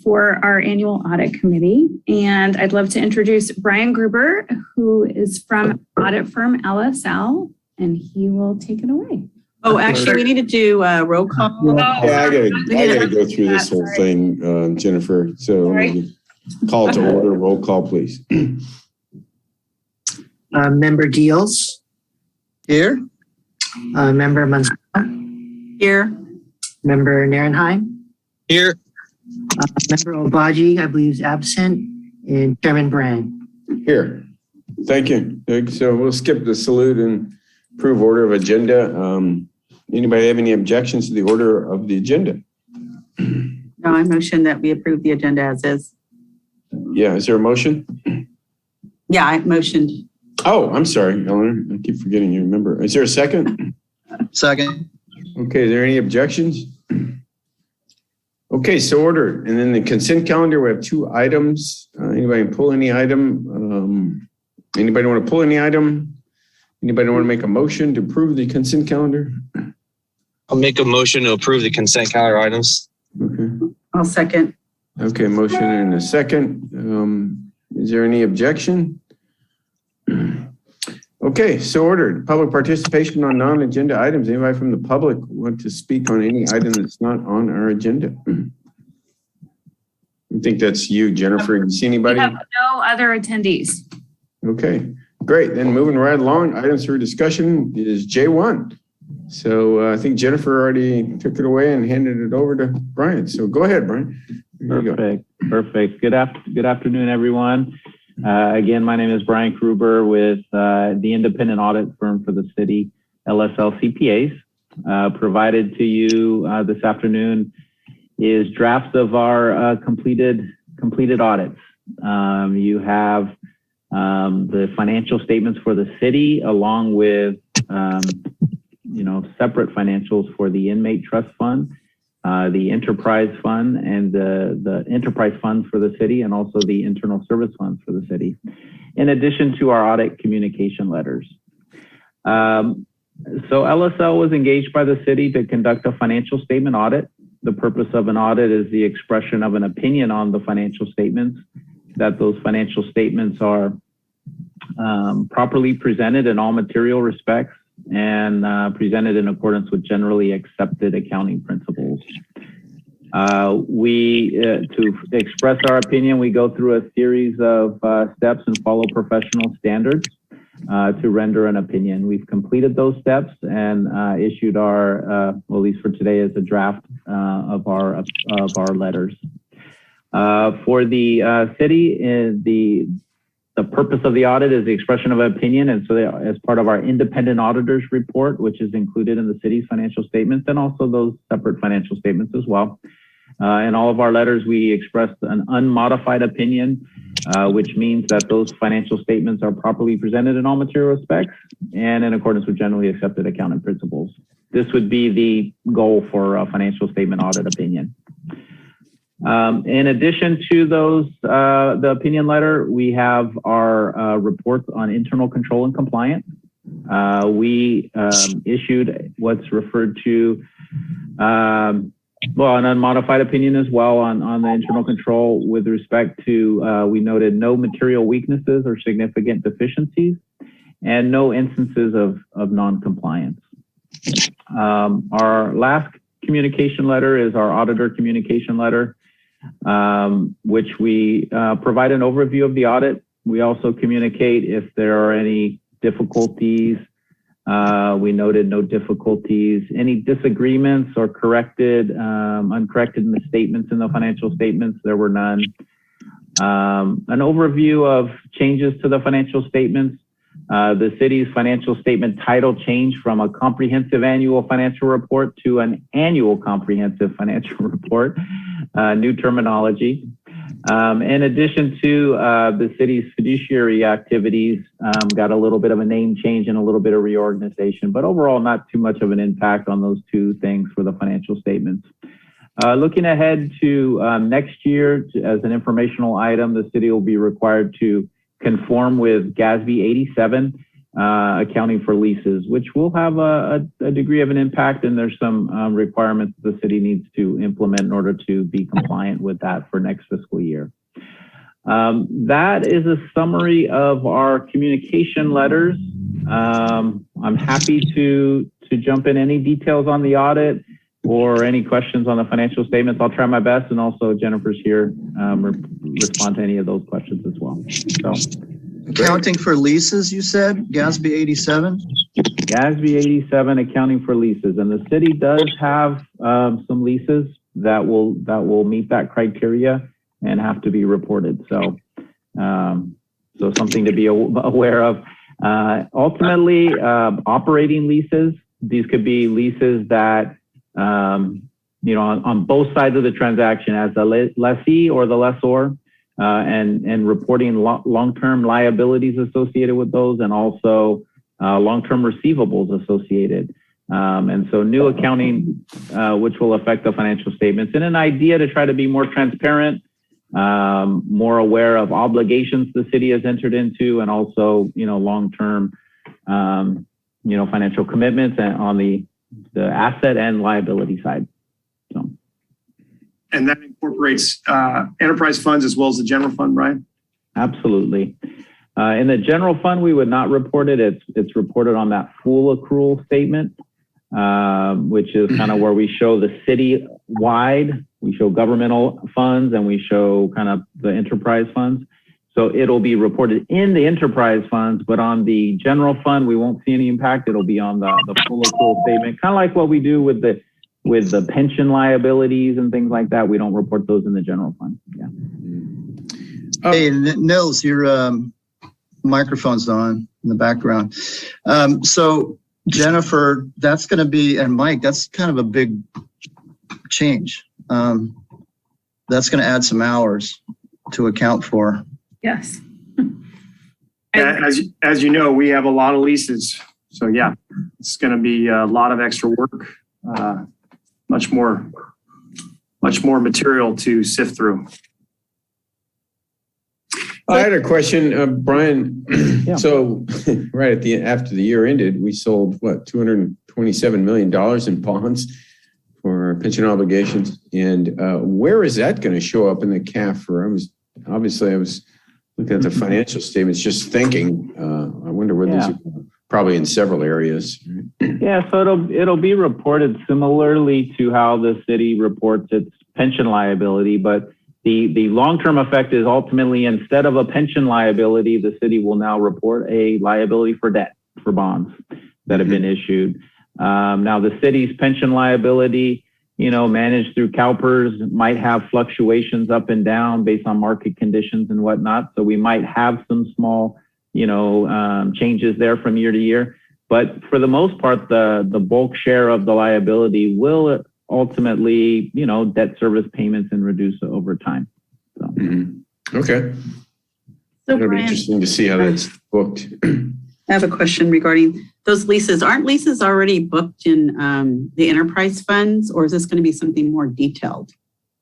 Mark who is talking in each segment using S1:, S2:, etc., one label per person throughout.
S1: for our annual audit committee. And I'd love to introduce Brian Gruber, who is from audit firm LSL, and he will take it away.
S2: Oh, actually, we need to do a roll call.
S3: Yeah, I gotta go through this whole thing, Jennifer. So call to order, roll call, please.
S4: Member Deals.
S5: Here.
S4: Member Manzano.
S2: Here.
S4: Member Narenheim.
S5: Here.
S4: Member Obaji, I believe, is absent. And Chairman Brand.
S3: Here. Thank you. So we'll skip the salute and approve order of agenda. Anybody have any objections to the order of the agenda?
S2: No, I motion that we approve the agenda as is.
S3: Yeah, is there a motion?
S2: Yeah, I motioned.
S3: Oh, I'm sorry, Eleanor. I keep forgetting you. Remember. Is there a second?
S5: Second.
S3: Okay, are there any objections? Okay, so ordered. And then the consent calendar, we have 2 items. Anybody pull any item? Anybody want to pull any item? Anybody want to make a motion to approve the consent calendar?
S6: I'll make a motion to approve the consent calendar items.
S3: Okay.
S2: I'll second.
S3: Okay, motion and a second. Is there any objection? Okay, so ordered. Public participation on non-agenda items. Anybody from the public want to speak on any item that's not on our agenda? I think that's you, Jennifer. You see anybody?
S1: We have no other attendees.
S3: Okay, great. Then moving right along, items for discussion is J1. So I think Jennifer already took it away and handed it over to Brian. So go ahead, Brian.
S7: Perfect. Good afternoon, everyone. Again, my name is Brian Gruber with the independent audit firm for the city, LSL CPAs. Provided to you this afternoon is drafts of our completed audits. You have the financial statements for the city, along with separate financials for the Inmate Trust Fund, the Enterprise Fund, and the Enterprise Fund for the city, and also the Internal Service Funds for the city, in addition to our audit communication letters. So LSL was engaged by the city to conduct a financial statement audit. The purpose of an audit is the expression of an opinion on the financial statements, that those financial statements are properly presented in all material respects and presented in accordance with generally accepted accounting principles. To express our opinion, we go through a series of steps and follow professional standards to render an opinion. We've completed those steps and issued our, well, at least for today, as a draft of our letters. For the city, the purpose of the audit is the expression of opinion, and so as part of our independent auditor's report, which is included in the city's financial statements, and also those separate financial statements as well. In all of our letters, we expressed an unmodified opinion, which means that those financial statements are properly presented in all material respects and in accordance with generally accepted accounting principles. This would be the goal for a financial statement audit opinion. In addition to those, the opinion letter, we have our reports on internal control and compliance. We issued what's referred to, an unmodified opinion as well on the internal control with respect to, we noted no material weaknesses or significant deficiencies and no instances of non-compliance. Our last communication letter is our auditor communication letter, which we provide an overview of the audit. We also communicate if there are any difficulties. We noted no difficulties. Any disagreements or uncorrected misstatements in the financial statements, there were none. An overview of changes to the financial statements. The city's financial statement title changed from a comprehensive annual financial report to an annual comprehensive financial report, new terminology. In addition to the city's fiduciary activities, got a little bit of a name change and a little bit of reorganization, but overall not too much of an impact on those two things for the financial statements. Looking ahead to next year, as an informational item, the city will be required to conform with GASB 87 accounting for leases, which will have a degree of an impact, and there's some requirements the city needs to implement in order to be compliant with that for next fiscal year. That is a summary of our communication letters. I'm happy to jump in any details on the audit or any questions on the financial statements. I'll try my best, and also Jennifer's here, respond to any of those questions as well. So,
S5: Accounting for leases, you said, GASB 87?
S7: GASB 87, accounting for leases, and the city does have some leases that will meet that criteria and have to be reported. So, so something to be aware of. Ultimately, operating leases, these could be leases that, you know, on both sides of the transaction, as the lessee or the lessor, and reporting long-term liabilities associated with those, and also long-term receivables associated. And so new accounting, which will affect the financial statements, and an idea to try to be more transparent, more aware of obligations the city has entered into, and also, you know, long-term, you know, financial commitments on the asset and liability side. So.
S8: And that incorporates enterprise funds as well as the general fund, Brian?
S7: Absolutely. In the general fund, we would not report it. It's reported on that full accrual statement, which is kind of where we show the city-wide. We show governmental funds and we show kind of the enterprise funds. So it'll be reported in the enterprise funds, but on the general fund, we won't see any impact. It'll be on the full accrual statement, kind of like what we do with the pension liabilities and things like that. We don't report those in the general fund. Yeah.
S5: Hey, Nils, your microphone's on in the background. So Jennifer, that's going to be, and Mike, that's kind of a big change. That's going to add some hours to account for.
S1: Yes.
S8: As you know, we have a lot of leases. So yeah, it's going to be a lot of extra work, much more material to sift through.
S3: I had a question, Brian.
S7: Yeah.
S3: So right after the year ended, we sold what, $227 million in bonds for pension obligations. And where is that going to show up in the CAFR? I was looking at the financial statements, just thinking, I wonder where these are, probably in several areas.
S7: Yeah, so it'll be reported similarly to how the city reports its pension liability, but the long-term effect is ultimately, instead of a pension liability, the city will now report a liability for debt, for bonds that have been issued. Now the city's pension liability, you know, managed through CalPERS, might have fluctuations up and down based on market conditions and whatnot. So we might have some small, you know, changes there from year to year. But for the most part, the bulk share of the liability will ultimately, you know, debt service payments and reduce over time. So.
S3: Okay.
S2: So
S3: It'll be
S2: Brian,
S3: interesting to see how that's booked.
S2: I have a question regarding those leases. Aren't leases already booked in the enterprise funds, or is this going to be something more detailed?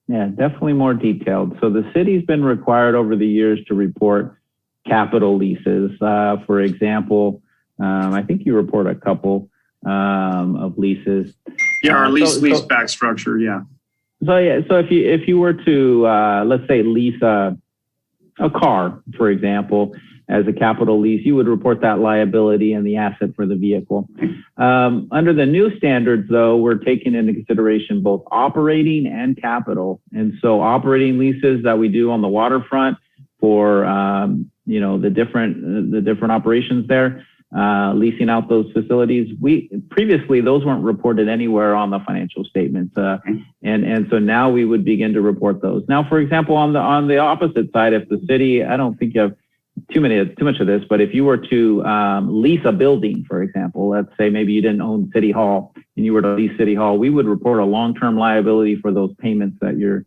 S7: Yeah, definitely more detailed. So the city's been required over the years to report capital leases. For example, I think you report a couple of leases.
S8: Yeah, our lease back structure. Yeah.
S7: So yeah, so if you were to let's say lease a car, for example, as a capital lease, you would report that liability and the asset for the vehicle. Under the new standards, though, we're taking into consideration both operating and capital. And so operating leases that we do on the waterfront for you know, the different operations there, leasing out those facilities. Previously those weren't reported anywhere on the financial statements, and so now we would begin to report those. Now, for example, on the opposite side, if the city, I don't think you have too much of this, but if you were to lease a building, for example, let's say maybe you didn't own City Hall and you were to lease City Hall, we would report a long-term liability for those payments that you're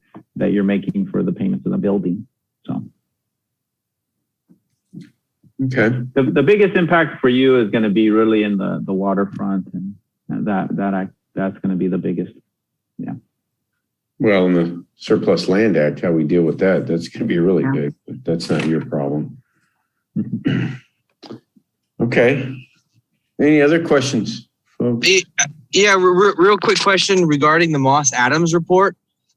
S7: making for the payments of the building. So.
S3: Okay.
S7: The biggest impact for you is going to be really in the waterfront, and that's going to be the biggest. Yeah.
S3: Well, in the Surplus Land Act, how we deal with that, that's going to be really big, but that's not your problem. Okay. Okay. Any other questions, folks?
S6: Yeah, real quick question regarding the Moss Adams report.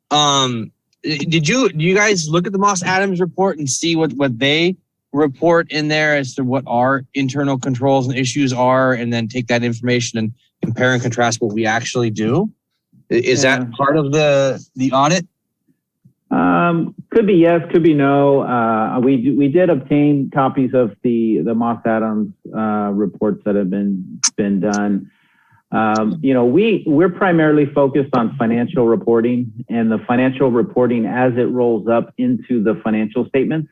S6: Do you guys look at the Moss Adams report and see what they report in there as to what our internal controls and issues are, and then take that information and compare and contrast what we actually do? Is that part of the audit?
S7: Could be yes, could be no. We did obtain copies of the Moss Adams reports that have been done. We're primarily focused on financial reporting and the financial reporting as it rolls up into the financial statements.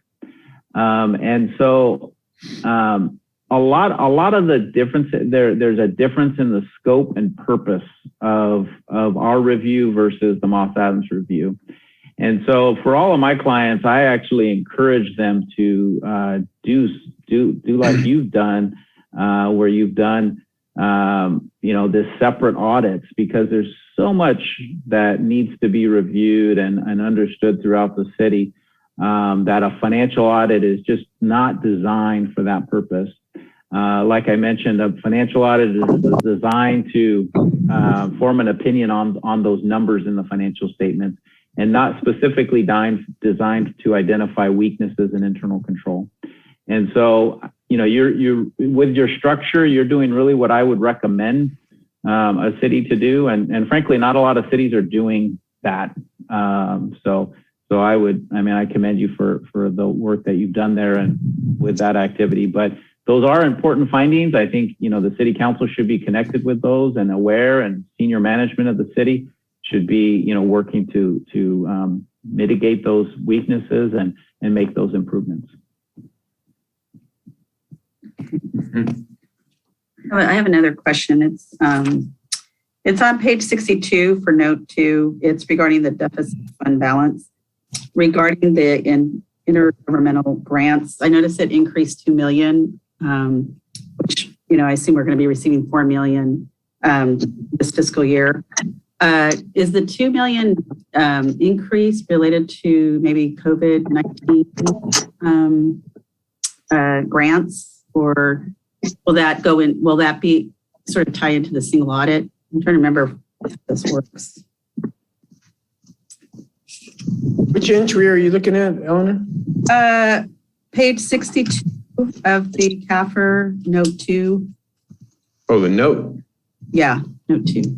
S7: And so a lot of the difference there's a difference in the scope and purpose of our review versus the Moss Adams review. And so for all of my clients, I actually encourage them to do like you've done, where you've done this separate audits, because there's so much that needs to be reviewed and understood throughout the city, that a financial audit is just not designed for that purpose. Like I mentioned, a financial audit is designed to form an opinion on those numbers in the financial statements, and not specifically designed to identify weaknesses in internal control. And so, you're with your structure, you're doing really what I would recommend a city to do. And frankly, not a lot of cities are doing that. So I commend you for the work that you've done there and with that activity. But those are important findings. I think, the city council should be connected with those and aware, and senior management of the city should be, working to mitigate those weaknesses and make those improvements.
S2: I have another question. It's on page 62 for note 2. It's regarding the deficit fund balance. Regarding the intergovernmental grants, I noticed it increased $2 million, which, I assume we're going to be receiving $4 million this fiscal year. Is the $2 million increase related to maybe COVID-19 grants, or will that be sort of tie into the single audit? I'm trying to remember if this works.
S3: Which entry are you looking at, Eleanor?
S2: Page 62 of the CAFR note 2.
S3: Oh, the note.
S2: Yeah, note 2.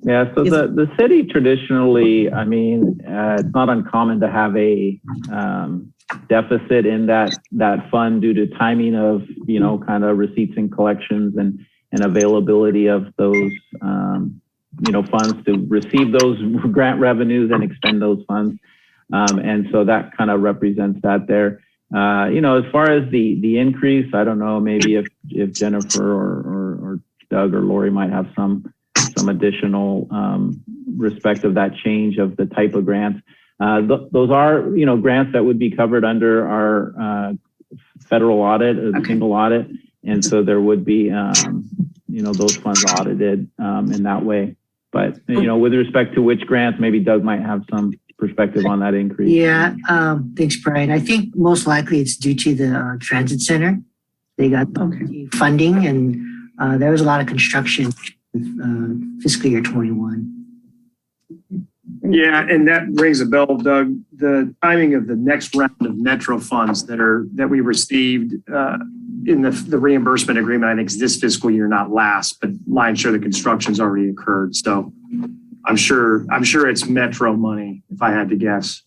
S7: Yeah, so the city traditionally, it's not uncommon to have a deficit in that fund due to timing of, kind of receipts and collections and availability of those, funds to receive those grant revenues and expend those funds. And so that kind of represents that there. As far as the increase, I don't know, maybe if Jennifer or Doug or Lori might have some additional respect of that change of the type of grants. Those are, grants that would be covered under our federal audit, a single audit. And so there would be, those funds audited in that way. But, with respect to which grants, maybe Doug might have some perspective on that increase.
S4: Yeah, thanks, Brian. I think most likely it's due to the transit center. They got funding, and there was a lot of construction fiscal year 21.
S8: Yeah, and that rings a bell, Doug. The timing of the next round of Metro funds that we received in the reimbursement agreement, I think, is this fiscal year, not last, but lion's share of the construction's already occurred. So I'm sure it's Metro money, if I had to guess.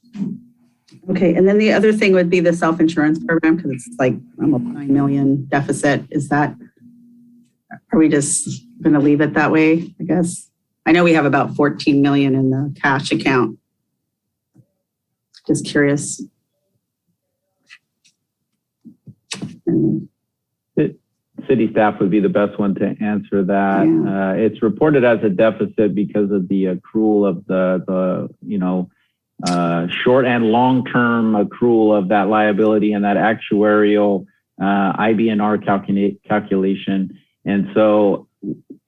S2: Okay, and then the other thing would be the self-insurance program, because it's like almost $9 million deficit. Are we just going to leave it that way, I guess? I know we have about $14 million in the cash account. Just curious.
S7: City staff would be the best one to answer that.
S2: Yeah.
S7: It's reported as a deficit because of the accrual of the short and long-term accrual of that liability and that actuarial IBNR calculation. And so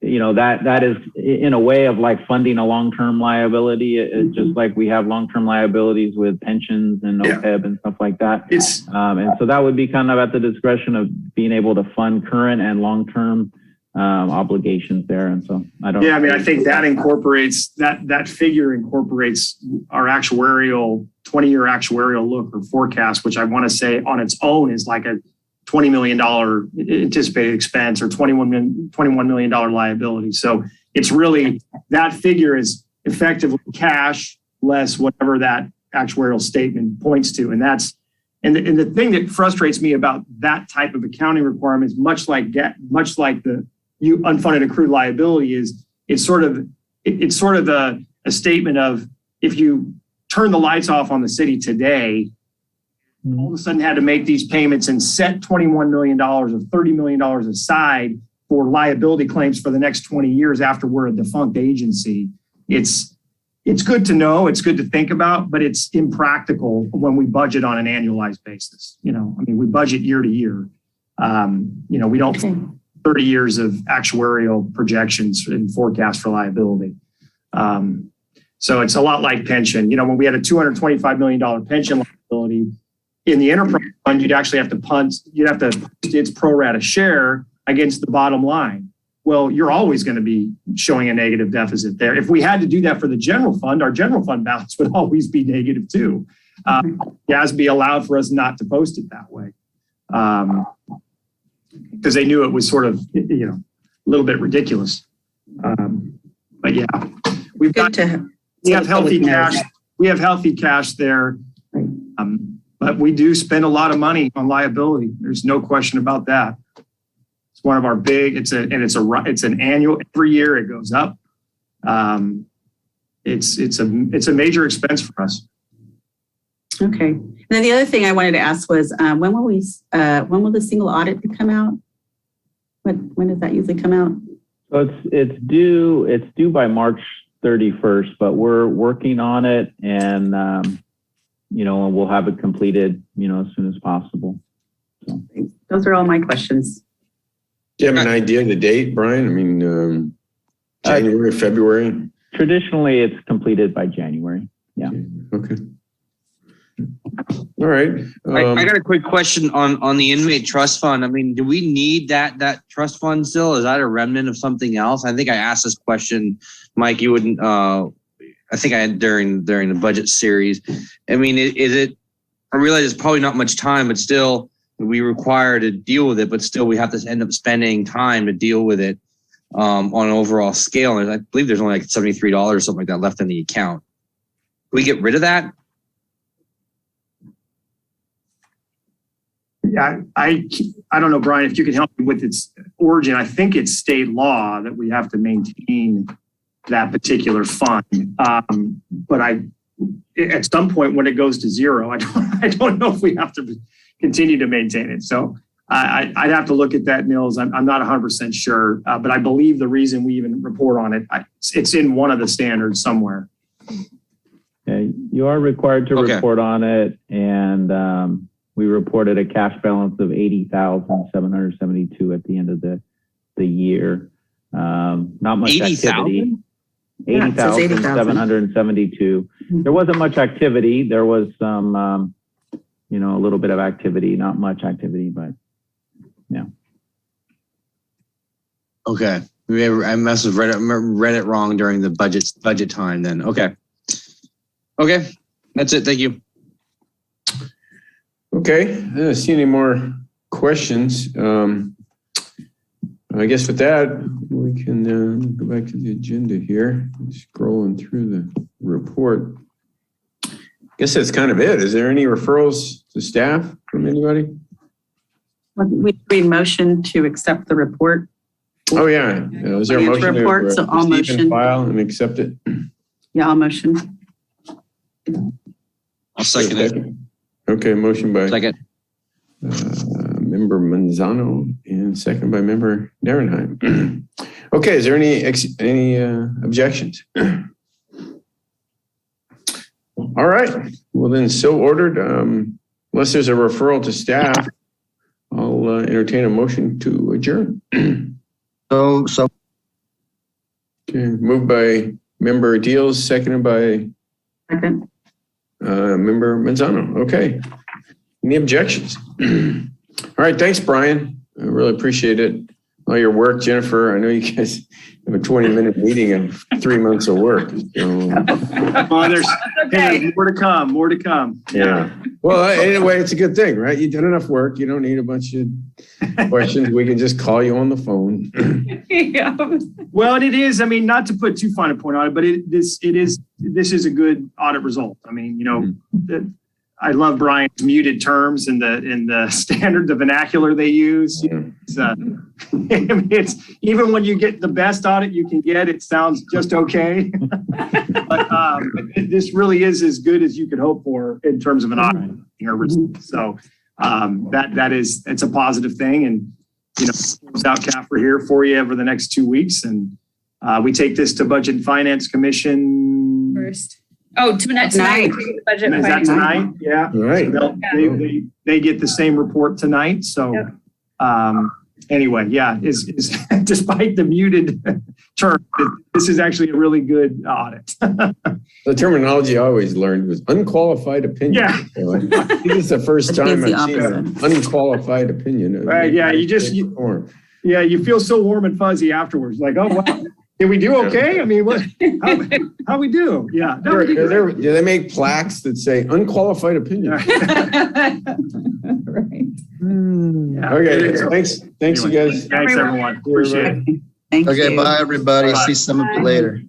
S7: that is in a way of like funding a long-term liability. It's just like we have long-term liabilities with pensions and OPEB and stuff like that. And so that would be kind of at the discretion of being able to fund current and long-term obligations there. And so I don't.
S8: Yeah, I mean, I think that incorporates that figure incorporates our actuarial 20-year actuarial look or forecast, which I want to say on its own is like a $20 million anticipated expense or $21 million liability. So it's really, that figure is effectively cash less whatever that actuarial statement points to. And the thing that frustrates me about that type of accounting requirement is much like the unfunded accrued liability is it's sort of a statement of if you turn the lights off on the city today, all of a sudden had to make these payments and set $21 million or $30 million aside for liability claims for the next 20 years after we're a defunct agency. It's good to know, it's good to think about, but it's impractical when we budget on an annualized basis. I mean, we budget year to year. We don't 30 years of actuarial projections and forecast for liability. So it's a lot like pension. When we had a $225 million pension liability, in the enterprise fund, you'd actually have to post its pro rata share against the bottom line. Well, you're always going to be showing a negative deficit there. If we had to do that for the general fund, our general fund balance would always be negative too. GASB allowed for us not to post it that way because they knew it was sort of, a little bit ridiculous. But yeah, we have healthy cash. We have healthy cash there. But we do spend a lot of money on liability. There's no question about that. It's one of our big. It's an annual. Every year it goes up. It's a major expense for us.
S2: Okay. And then the other thing I wanted to ask was when will the single audit come out? When does that usually come out?
S7: So it's due by March 31st, but we're working on it and. We'll have it completed, as soon as possible. So.
S2: Those are all my questions.
S3: Do you have an idea of the date, Brian? I mean, January, February?
S7: Traditionally, it's completed by January. Yeah.
S3: Okay. All right.
S6: I got a quick question on the inmate trust fund. I mean, do we need that trust fund still? Is that a remnant of something else? I think I asked this question, Mike. You wouldn't. I think I had during the budget series. I mean, is it? I realize it's probably not much time, but still, we require to deal with it. But still, we have to end up spending time to deal with it on an overall scale. And I believe there's only like $73 or something like that left in the account. Can we get rid of that?
S8: Yeah, I don't know, Brian, if you can help me with its origin. I think it's state law that we have to maintain that particular fund. But at some point when it goes to zero, I don't know if we have to continue to maintain it. So I'd have to look at that, Nils. I'm not 100% sure, but I believe the reason we even report on it, it's in one of the standards somewhere.
S7: Yeah, you are required to report on it, and we reported a cash balance of $80,772 at the end of the year. Not much
S6: 80,000?
S7: activity. 80,772. There wasn't much activity. There was some, a little bit of activity, not much activity, but yeah.
S6: Okay. I must have read it wrong during the budget time then. Okay. Okay. That's it. Thank you.
S3: Okay. I don't see any more questions. I guess with that, we can go back to the agenda here. Scrolling through the report. I guess that's kind of it. Is there any referrals to staff from anybody?
S2: We motion to accept the report.
S3: Oh, yeah. Is there a motion
S2: report, so I'll
S3: receive and
S2: motion.
S3: file and accept it?
S2: Yeah, I'll motion.
S6: I'll second it.
S3: Okay, motion by
S6: Second.
S3: Member Manzano and second by Member Narenheim. Okay, is there any objections? All right. Well, then, so ordered. Unless there's a referral to staff, I'll entertain a motion to adjourn.
S5: So
S3: Okay, moved by member Deals, seconded by
S2: Second.
S3: member Manzano. Okay. Any objections? All right, thanks, Brian. I really appreciate it. All your work, Jennifer. I know you guys have a 20-minute meeting of 3 months of work. So,
S8: Well, there's more to come, more to come.
S3: yeah. Well, anyway, it's a good thing, right? You've done enough work. You don't need a bunch of questions. We can just call you on the phone.
S1: Yeah.
S8: Well, and it is, I mean, not to put too fine a point on it, but this is a good audit result. I mean, I love Brian's muted terms and the standard, the vernacular they use. It's even when you get the best audit you can get, it sounds just okay. But this really is as good as you could hope for in terms of an audit. So it's a positive thing, and close out CAFR here for you over the next 2 weeks, and we take this to Budget and Finance Commission
S1: First. Oh, tonight. The budget.
S8: Is that tonight? Yeah.
S3: All right.
S8: So they get the same report tonight. So anyway, yeah, is despite the muted term, this is actually a really good audit.
S3: The terminology I always learned was unqualified opinion.
S8: Yeah.
S3: So this is the first time I've seen an unqualified opinion.
S8: Right. Yeah. You feel so warm and fuzzy afterwards. Like, oh, wow. Did we do okay? I mean, how we do? Yeah.
S3: Do they make plaques that say unqualified opinion?
S1: Right.
S8: Yeah.
S3: Okay. Thanks,
S8: Anyway,
S3: you guys.
S8: Thanks, everyone. Appreciate it.
S2: Thank you.
S5: Okay, bye, everybody.
S8: Bye.
S5: See some of you later.